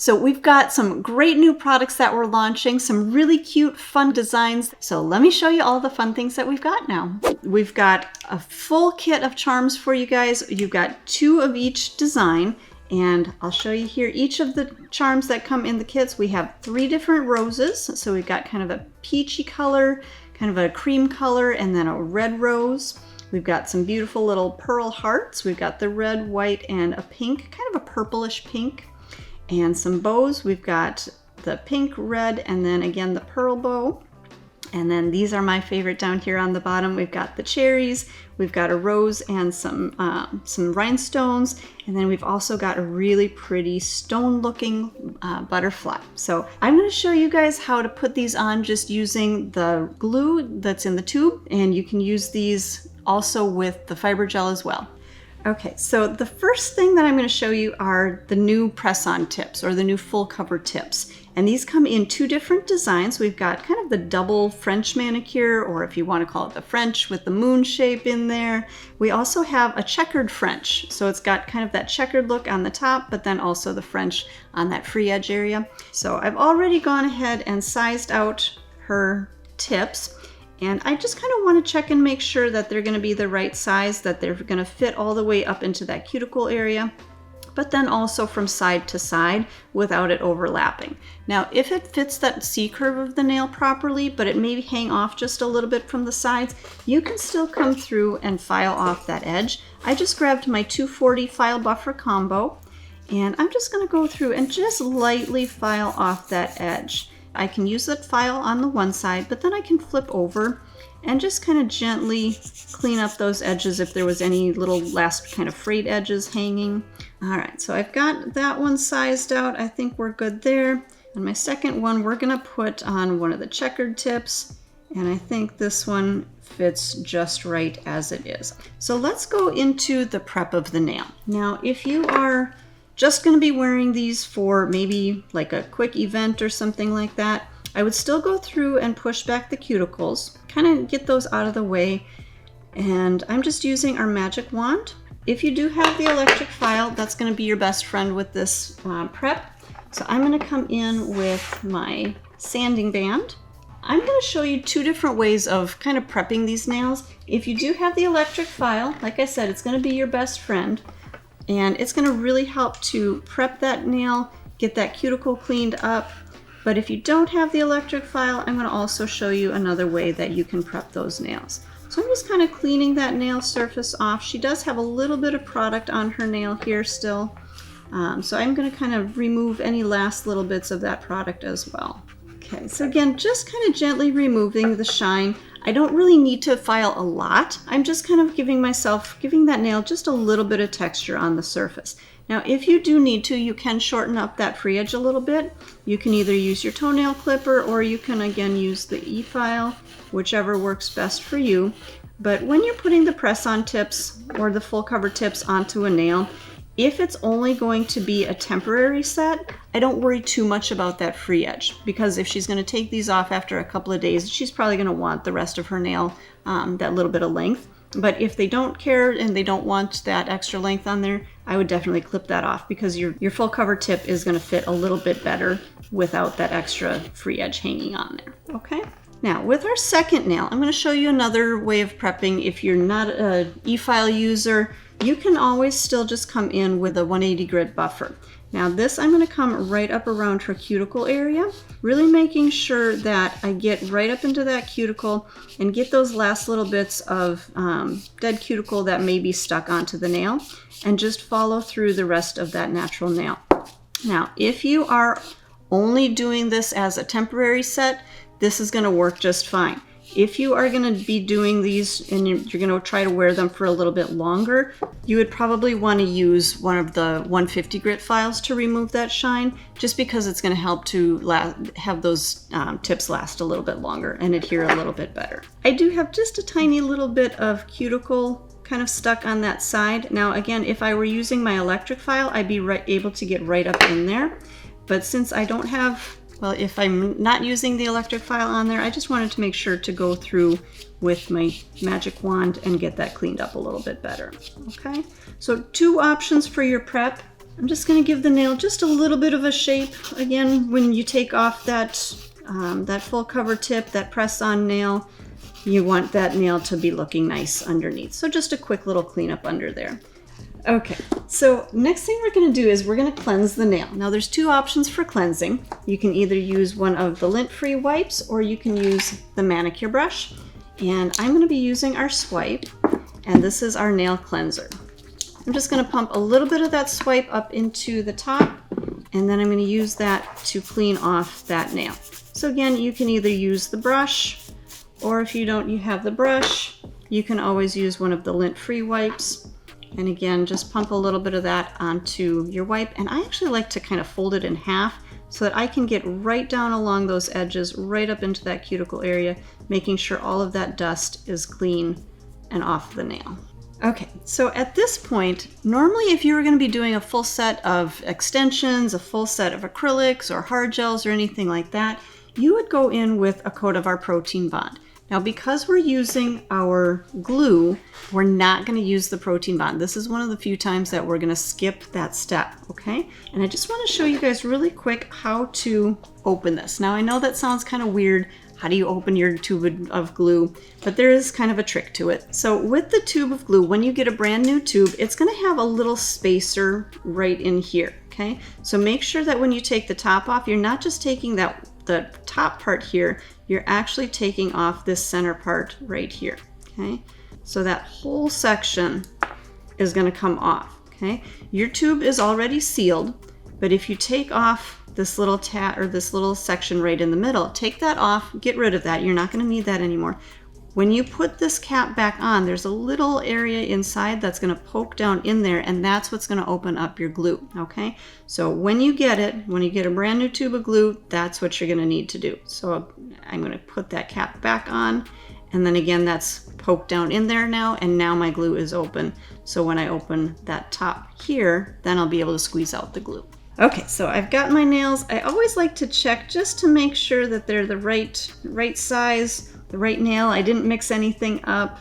So we've got some great new products that we're launching, some really cute, fun designs. So let me show you all the fun things that we've got now. We've got a full kit of charms for you guys. You've got 2 of each design, and I'll show you here each of the charms that come in the kits. We have 3 different roses. So we've got kind of a peachy color, kind of a cream color, and then a red rose. We've got some beautiful little pearl hearts. We've got the red, white, and a pink, kind of a purplish pink. And some bows. We've got the pink, red, and then again the pearl bow. And then these are my favorite down here on the bottom. We've got the cherries, we've got a rose and some rhinestones, and then we've also got a really pretty stone-looking butterfly. So I'm going to show you guys how to put these on just using the glue that's in the tube, and you can use these also with the fiber gel as well. Okay, so the first thing that I'm going to show you are the new press-on tips, or the new full cover tips. And these come in 2 different designs. We've got kind of the double French manicure, or if you want to call it the French with the moon shape in there. We also have a checkered French. So it's got kind of that checkered look on the top, but then also the French on that free edge area. So I've already gone ahead and sized out her tips. And I just kind of want to check and make sure that they're going to be the right size, that they're going to fit all the way up into that cuticle area, but then also from side to side without it overlapping. Now, if it fits that C-curve of the nail properly, but it may hang off just a little bit from the sides, you can still come through and file off that edge. I just grabbed my 240 file buffer combo, and I'm just going to go through and just lightly file off that edge. I can use that file on the one side, but then I can flip over and just kind of gently clean up those edges if there was any little last kind of frayed edges hanging. All right, so I've got that one sized out. I think we're good there. And my second one, we're gonna put on one of the checkered tips. And I think this one fits just right as it is. So let's go into the prep of the nail. Now, if you are just going to be wearing these for maybe like a quick event or something like that, I would still go through and push back the cuticles, kind of get those out of the way. And I'm just using our magic wand. If you do have the electric file, that's going to be your best friend with this prep. So I'm going to come in with my sanding band. I'm going to show you 2 different ways of kind of prepping these nails. If you do have the electric file, like I said, it's going to be your best friend. And it's going to really help to prep that nail, get that cuticle cleaned up. But if you don't have the electric file, I'm going to also show you another way that you can prep those nails. So I'm just kind of cleaning that nail surface off. She does have a little bit of product on her nail here still. So I'm going to kind of remove any last little bits of that product as well. Okay, so again, just kind of gently removing the shine. I don't really need to file a lot. I'm just kind of giving that nail just a little bit of texture on the surface. Now, if you do need to, you can shorten up that free edge a little bit. You can either use your toenail clipper, or you can again use the E-file, whichever works best for you. But when you're putting the press-on tips or the full cover tips onto a nail, if it's only going to be a temporary set, I don't worry too much about that free edge, because if she's going to take these off after a couple of days, she's probably going to want the rest of her nail, that little bit of length. But if they don't care and they don't want that extra length on there, I would definitely clip that off, because your full cover tip is going to fit a little bit better without that extra free edge hanging on there. Okay. Now, with our second nail, I'm going to show you another way of prepping. If you're not an E-file user, you can always still just come in with a 180 grit buffer. Now this, I'm going to come right up around her cuticle area, really making sure that I get right up into that cuticle and get those last little bits of dead cuticle that may be stuck onto the nail, and just follow through the rest of that natural nail. Now, if you are only doing this as a temporary set, this is going to work just fine. If you are going to be doing these and you're going to try to wear them for a little bit longer, you would probably want to use one of the 150 grit files to remove that shine, just because it's going to help to have those tips last a little bit longer and adhere a little bit better. I do have just a tiny little bit of cuticle kind of stuck on that side. Now again, if I were using my electric file, I'd be able to get right up in there. But since I don't have, well, if I'm not using the electric file on there, I just wanted to make sure to go through with my magic wand and get that cleaned up a little bit better. Okay, so 2 options for your prep. I'm just going to give the nail just a little bit of a shape. Again, when you take off that, that full cover tip, that press-on nail, you want that nail to be looking nice underneath. So just a quick little cleanup under there. Okay, so next thing we're going to do is we're going to cleanse the nail. Now there's two options for cleansing. You can either use one of the lint-free wipes or you can use the manicure brush. And I'm going to be using our swipe, and this is our nail cleanser. I'm just going to pump a little bit of that swipe up into the top, and then I'm going to use that to clean off that nail. So again, you can either use the brush, or if you have the brush, you can always use one of the lint-free wipes. And again, just pump a little bit of that onto your wipe. And I actually like to kind of fold it in half so that I can get right down along those edges, right up into that cuticle area, making sure all of that dust is clean and off the nail. Okay, so at this point, normally if you were going to be doing a full set of extensions, a full set of acrylics or hard gels or anything like that, you would go in with a coat of our protein bond. Now, because we're using our glue, we're not going to use the protein bond. This is one of the few times that we're going to skip that step, okay? And I just want to show you guys really quick how to open this. Now, I know that sounds kind of weird. How do you open your tube of glue? But there is kind of a trick to it. So with the tube of glue, when you get a brand new tube, it's going to have a little spacer right in here, okay? So make sure that when you take the top off, you're not just taking the top part here, you're actually taking off this center part right here, okay? So that whole section is going to come off, okay? Your tube is already sealed, but if you take off this little this little section right in the middle, take that off, get rid of that. You're not going to need that anymore. When you put this cap back on, there's a little area inside that's going to poke down in there, and that's what's going to open up your glue, okay? So when you get a brand new tube of glue, that's what you're going to need to do. So I'm going to put that cap back on, and then again, that's poked down in there now, and now my glue is open. So when I open that top here, then I'll be able to squeeze out the glue. Okay, so I've got my nails. I always like to check just to make sure that they're the right size, the right nail. I didn't mix anything up,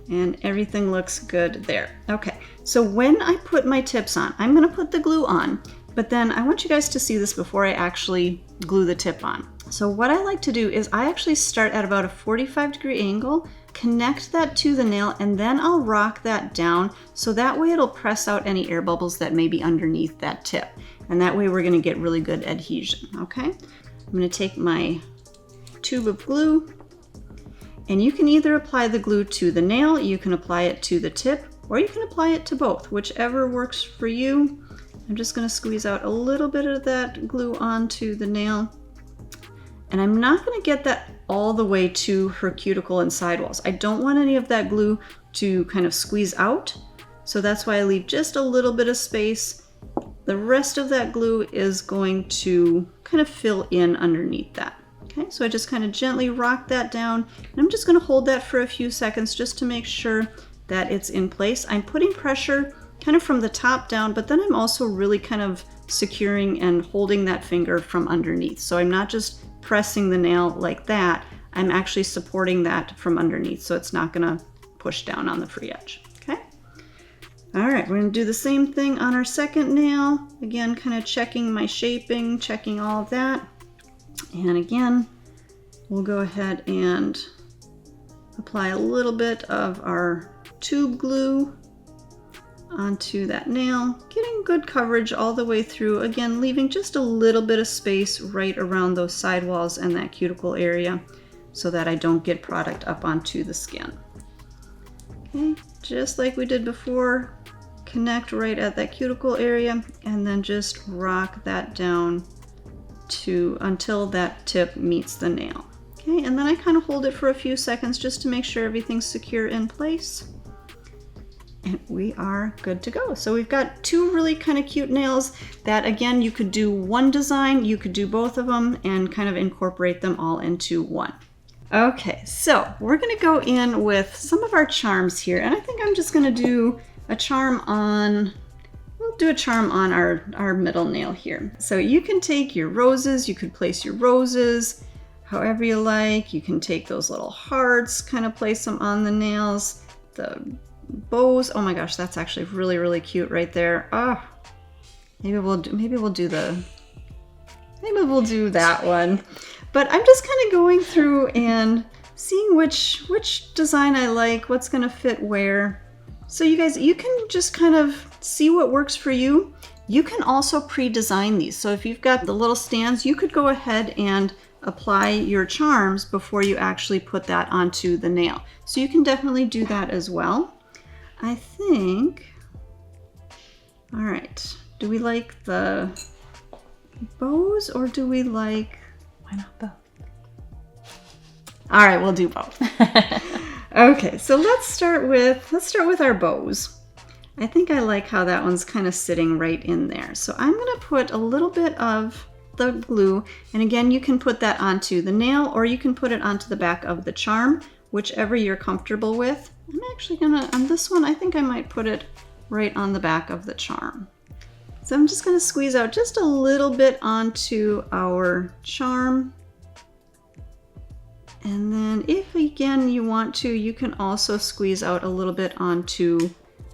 and everything looks good there. Okay, so when I put my tips on, I'm gonna put the glue on, but then I want you guys to see this before I actually glue the tip on. So what I like to do is I actually start at about a 45-degree angle, connect that to the nail, and then I'll rock that down so that way it'll press out any air bubbles that may be underneath that tip. And that way we're gonna get really good adhesion, okay? I'm gonna take my tube of glue, and you can either apply the glue to the nail, you can apply it to the tip, or you can apply it to both, whichever works for you. I'm just gonna squeeze out a little bit of that glue onto the nail. And I'm not gonna get that all the way to her cuticle and sidewalls. I don't want any of that glue to kind of squeeze out, so that's why I leave just a little bit of space. The rest of that glue is going to kind of fill in underneath that. Okay, so I just kind of gently rock that down, and I'm just going to hold that for a few seconds just to make sure that it's in place. I'm putting pressure kind of from the top down, but then I'm also really kind of securing and holding that finger from underneath. So I'm not just pressing the nail like that, I'm actually supporting that from underneath so it's not going to push down on the free edge. Okay. All right, we're going to do the same thing on our second nail. Again, kind of checking my shaping, checking all of that. And again, we'll go ahead and apply a little bit of our tube glue onto that nail, getting good coverage all the way through. Again, leaving just a little bit of space right around those sidewalls and that cuticle area so that I don't get product up onto the skin. Okay, just like we did before, connect right at that cuticle area and then just rock that down until that tip meets the nail. Okay, and then I kind of hold it for a few seconds just to make sure everything's secure in place. And we are good to go. So we've got two really kind of cute nails that, again, you could do one design, you could do both of them and kind of incorporate them all into one. Okay, so we're gonna go in with some of our charms here, and I think I'm just gonna do a charm on, we'll do a charm on our middle nail here. So you can take your roses, you could place your roses however you like. You can take those little hearts, kind of place them on the nails. The bows, oh my gosh, that's actually really, really cute right there. Oh, maybe we'll do that one. But I'm just kind of going through and seeing which design I like, what's gonna fit where. So you guys, you can just kind of see what works for you. You can also pre-design these. So if you've got the little stands, you could go ahead and apply your charms before you actually put that onto the nail. So you can definitely do that as well. I think, all right, do we like the bows or do we like, why not both? All right, we'll do both. Okay, so let's start with our bows. I think I like how that one's kind of sitting right in there. So I'm gonna put a little bit of the glue, and again, you can put that onto the nail or you can put it onto the back of the charm, whichever you're comfortable with. I'm actually gonna, on this one, I think I might put it right on the back of the charm. So I'm just gonna squeeze out just a little bit onto our charm. And then if again you want to, you can also squeeze out a little bit onto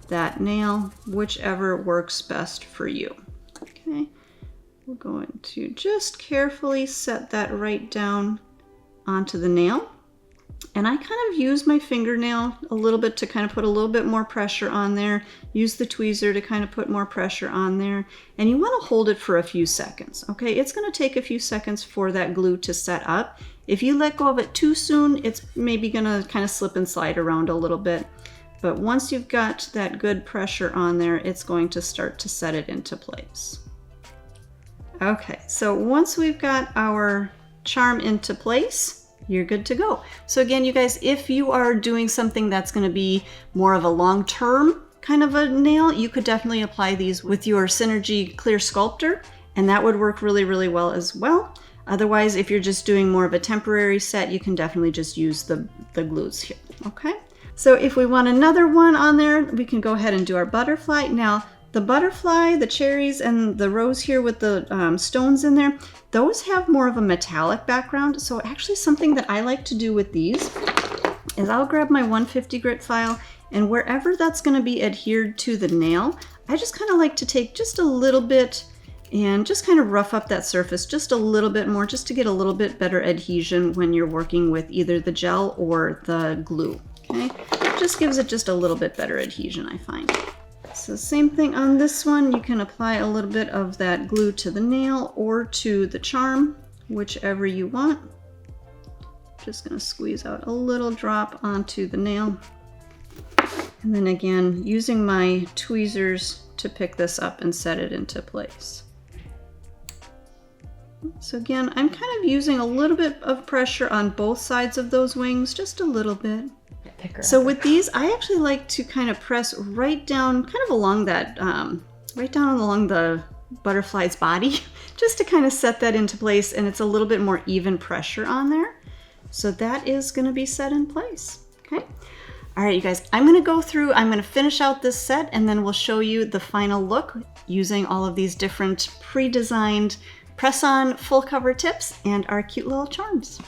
that nail, whichever works best for you. Okay, we're going to just carefully set that right down onto the nail. And I kind of use my fingernail a little bit to kind of put a little bit more pressure on there. Use the tweezer to kind of put more pressure on there. And you want to hold it for a few seconds, okay? It's going to take a few seconds for that glue to set up. If you let go of it too soon, it's maybe going to kind of slip and slide around a little bit. But once you've got that good pressure on there, it's going to start to set it into place. Okay, so once we've got our charm into place, you're good to go. So again, you guys, if you are doing something that's going to be more of a long-term kind of a nail, you could definitely apply these with your Synergy Clear Sculptor, and that would work really, really well as well. Otherwise, if you're just doing more of a temporary set, you can definitely just use the glues here, okay? So if we want another one on there, we can go ahead and do our butterfly. Now, the butterfly, the cherries, and the rose here with the stones in there, those have more of a metallic background. So actually something that I like to do with these is I'll grab my 150 grit file, and wherever that's going to be adhered to the nail, I just kind of like to take just a little bit and just kind of rough up that surface just a little bit more, just to get a little bit better adhesion when you're working with either the gel or the glue. Okay, it just gives it just a little bit better adhesion, I find. So same thing on this one, you can apply a little bit of that glue to the nail or to the charm, whichever you want. Just gonna squeeze out a little drop onto the nail. And then again, using my tweezers to pick this up and set it into place. So again, I'm kind of using a little bit of pressure on both sides of those wings, just a little bit. So with these, I actually like to kind of press right down, kind of along that, right down along the butterfly's body, just to kind of set that into place, and it's a little bit more even pressure on there. So that is going to be set in place, okay? All right, you guys, I'm going to go through, I'm going to finish out this set, and then we'll show you the final look using all of these different pre-designed press-on full cover tips and our cute little charms.